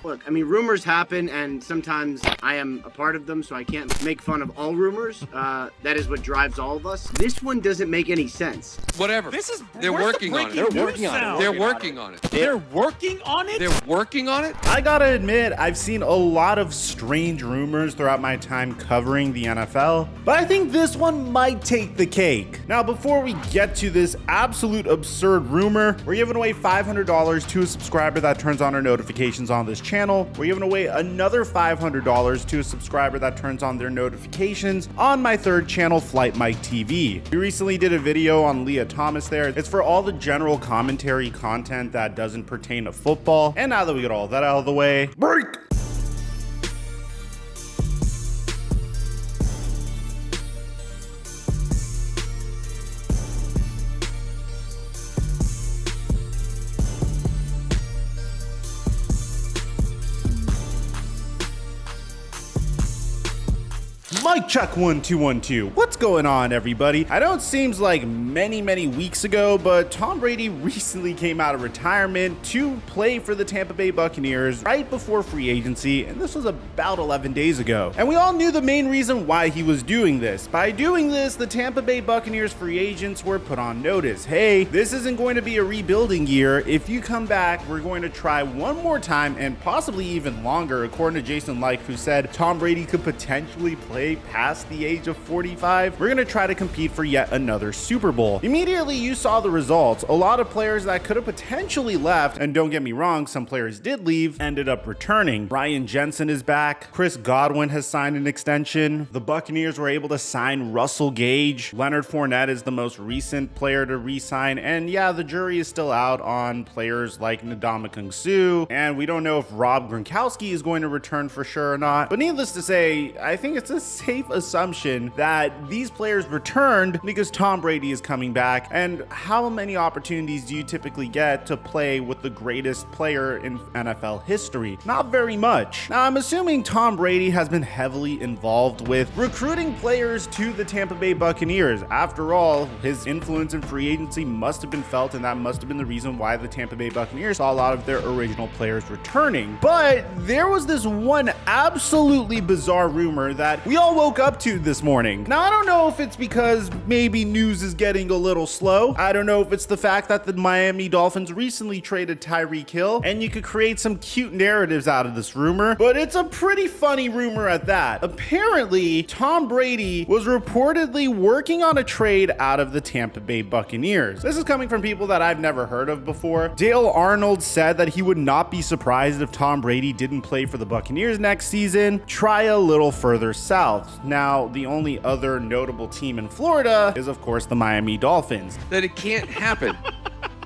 Look, I mean, rumors happen, and sometimes I am a part of them, so I can't make fun of all rumors. That is what drives all of us. This one doesn't make any sense. Whatever. They're working on it. They're working on it. They're working on it. They're working on it? They're working on it? I gotta admit, I've seen a lot of strange rumors throughout my time covering the NFL, but I think this one might take the cake. Now, before we get to this absolute absurd rumor, we're giving away $500 to a subscriber that turns on our notifications on this channel. We're giving away another $500 to a subscriber that turns on their notifications on my third channel, Flight Mike TV. We recently did a video on Leah Thomas there. It's for all the general commentary content that doesn't pertain to football. And now that we get all that out of the way, break! Mic check 1 2 1 2. What's going on, everybody? I know it seems like many weeks ago, but Tom Brady recently came out of retirement to play for the Tampa Bay Buccaneers right before free agency, and this was about 11 days ago. And we all knew the main reason why he was doing this. By doing this, the Tampa Bay Buccaneers free agents were put on notice. Hey, this isn't going to be a rebuilding year. If you come back, we're going to try one more time and possibly even longer, according to Jason Licht, who said Tom Brady could potentially play past the age of 45. We're going to try to compete for yet another Super Bowl. Immediately, you saw the results. A lot of players that could have potentially left, and don't get me wrong, some players did leave, ended up returning. Brian Jensen is back. Chris Godwin has signed an extension. The Buccaneers were able to sign Russell Gage. Leonard Fournette is the most recent player to re-sign. And yeah, the jury is still out on players like Ndamukong Suh, and we don't know if Rob Gronkowski is going to return for sure or not. But needless to say, I think it's a safe assumption that these players returned because Tom Brady is coming back. And how many opportunities do you typically get to play with the greatest player in NFL history? Not very much. Now, I'm assuming Tom Brady has been heavily involved with recruiting players to the Tampa Bay Buccaneers. After all, his influence in free agency must have been felt, and that must have been the reason why the Tampa Bay Buccaneers saw a lot of their original players returning. But there was this one absolutely bizarre rumor that we all woke up to this morning. Now, I don't know if it's because maybe news is getting a little slow. I don't know if it's the fact that the Miami Dolphins recently traded Tyreek Hill, and you could create some cute narratives out of this rumor, but it's a pretty funny rumor at that. Apparently, Tom Brady was reportedly working on a trade out of the Tampa Bay Buccaneers. This is coming from people that I've never heard of before. Dale Arnold said that he would not be surprised if Tom Brady didn't play for the Buccaneers next season. Try a little further south. Now, the only other notable team in Florida is, of course, the Miami Dolphins. That it can't happen.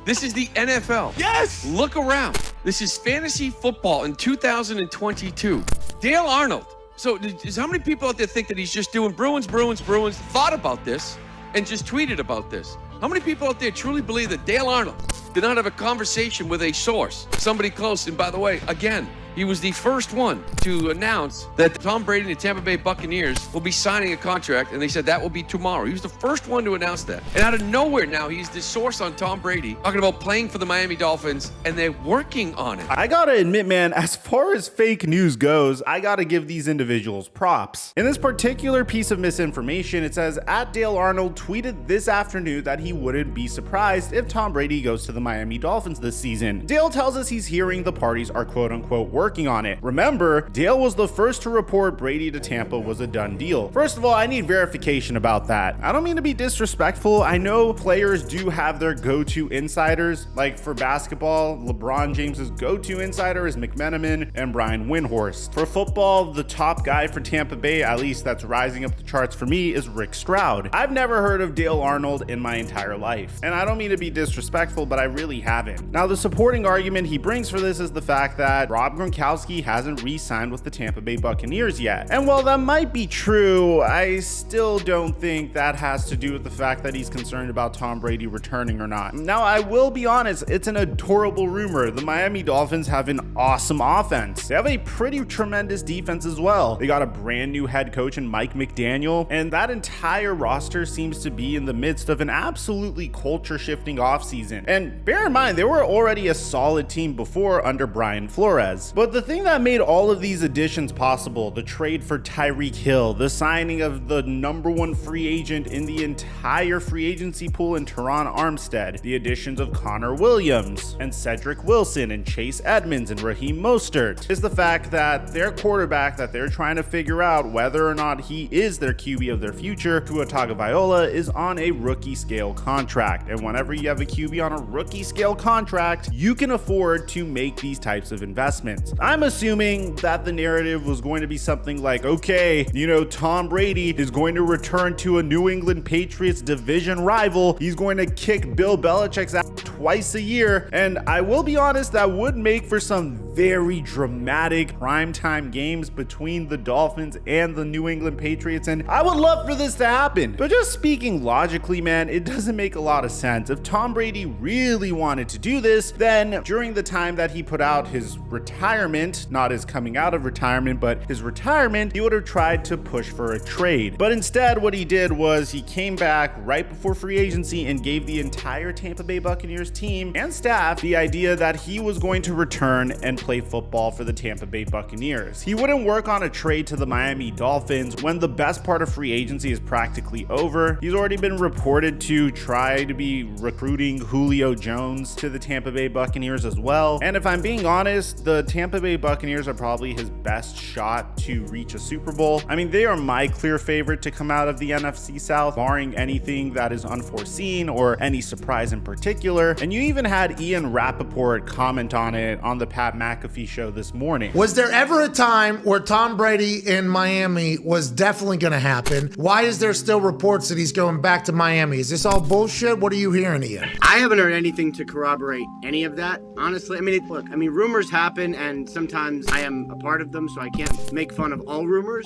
This is the NFL. Yes! Look around. This is fantasy football in 2022. Dale Arnold. So how many people out there think that he's just doing Bruins, thought about this, and just tweeted about this? How many people out there truly believe that Dale Arnold did not have a conversation with a source, somebody close? And by the way, again, he was the first one to announce that Tom Brady and the Tampa Bay Buccaneers will be signing a contract, and they said that will be tomorrow. He was the first one to announce that. And out of nowhere now, he's the source on Tom Brady, talking about playing for the Miami Dolphins, and they're working on it. I gotta admit, man, as far as fake news goes, I gotta give these individuals props. In this particular piece of misinformation, it says, @Dale Arnold tweeted this afternoon that he wouldn't be surprised if Tom Brady goes to the Miami Dolphins this season. Dale tells us he's hearing the parties are quote-unquote working on it. Remember, Dale was the first to report Brady to Tampa was a done deal. First of all, I need verification about that. I don't mean to be disrespectful. I know players do have their go-to insiders. Like for basketball, LeBron James's go-to insider is McMenamin and Brian Windhorst. For football, the top guy for Tampa Bay, at least that's rising up the charts for me, is Rick Stroud. I've never heard of Dale Arnold in my entire life. And I don't mean to be disrespectful, but I really haven't. Now, the supporting argument he brings for this is the fact that Rob Gronkowski hasn't re-signed with the Tampa Bay Buccaneers yet. And while that might be true, I still don't think that has to do with the fact that he's concerned about Tom Brady returning or not. Now, I will be honest, it's an adorable rumor. The Miami Dolphins have an awesome offense. They have a pretty tremendous defense as well. They got a brand new head coach in Mike McDaniel, and that entire roster seems to be in the midst of an absolutely culture-shifting offseason. And bear in mind, they were already a solid team before under Brian Flores. But But the thing that made all of these additions possible, the trade for Tyreek Hill, the signing of the #1 free agent in the entire free agency pool in Teron Armstead, the additions of Connor Williams and Cedric Wilson and Chase Edmonds and Raheem Mostert, is the fact that their quarterback that they're trying to figure out whether or not he is their QB of their future, Tua Tagovailoa, is on a rookie scale contract. And whenever you have a QB on a rookie scale contract, you can afford to make these types of investments. I'm assuming that the narrative was going to be something like, okay, Tom Brady is going to return to a New England Patriots division rival. He's going to kick Bill Belichick's ass twice a year. And I will be honest, that would make for some very dramatic primetime games between the Dolphins and the New England Patriots. And I would love for this to happen. But just speaking logically, man, it doesn't make a lot of sense. If Tom Brady really wanted to do this, then during the time that he put out his retirement, not his coming out of retirement, but his retirement, he would have tried to push for a trade. But instead, what he did was he came back right before free agency and gave the entire Tampa Bay Buccaneers team and staff the idea that he was going to return and play football for the Tampa Bay Buccaneers. He wouldn't work on a trade to the Miami Dolphins when the best part of free agency is practically over. He's already been reported to try to be recruiting Julio Jones to the Tampa Bay Buccaneers as well. And if I'm being honest, the Tampa Bay Buccaneers are probably his best shot to reach a Super Bowl. I mean, they are my clear favorite to come out of the NFC South, barring anything that is unforeseen or any surprise in particular. And you even had Ian Rappaport comment on it on the Pat McAfee show this morning. Was there ever a time where Tom Brady in Miami was definitely going to happen? Why is there still reports that he's going back to Miami? Is this all bullshit? What are you hearing, Ian? I haven't heard anything to corroborate any of that, honestly. I mean, rumors happen, and sometimes I am a part of them, so I can't make fun of all rumors.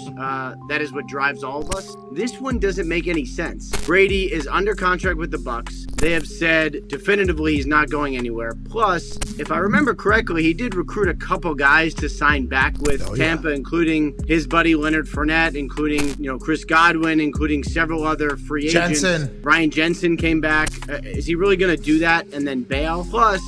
That is what drives all of us. This one doesn't make any sense. Brady is under contract with the Bucs. They have said definitively he's not going anywhere. Plus, if I remember correctly, he did recruit a couple guys to sign back with Tampa, including his buddy Leonard Fournette, including Chris Godwin, including several other free agents. Ryan Jensen came back. Is he really going to do that and then bail? Plus,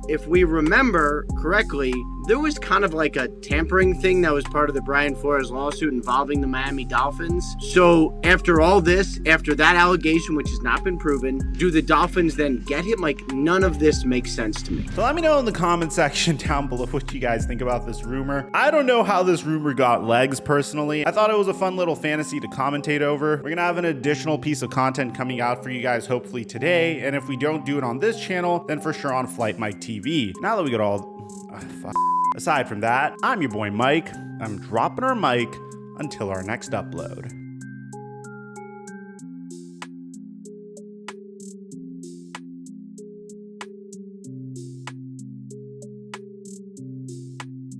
if we remember correctly, there was kind of like a tampering thing that was part of the Brian Flores lawsuit involving the Miami Dolphins. So after all this, after that allegation, which has not been proven, do the Dolphins then get him? Like, none of this makes sense to me. So let me know in the comment section down below what you guys think about this rumor. I don't know how this rumor got legs personally. I thought it was a fun little fantasy to commentate over. We're gonna have an additional piece of content coming out for you guys hopefully today. And if we don't do it on this channel, then for sure on Flight Mike TV. Now that we got all... Aside from that, I'm your boy Mike. I'm dropping our mic until our next upload.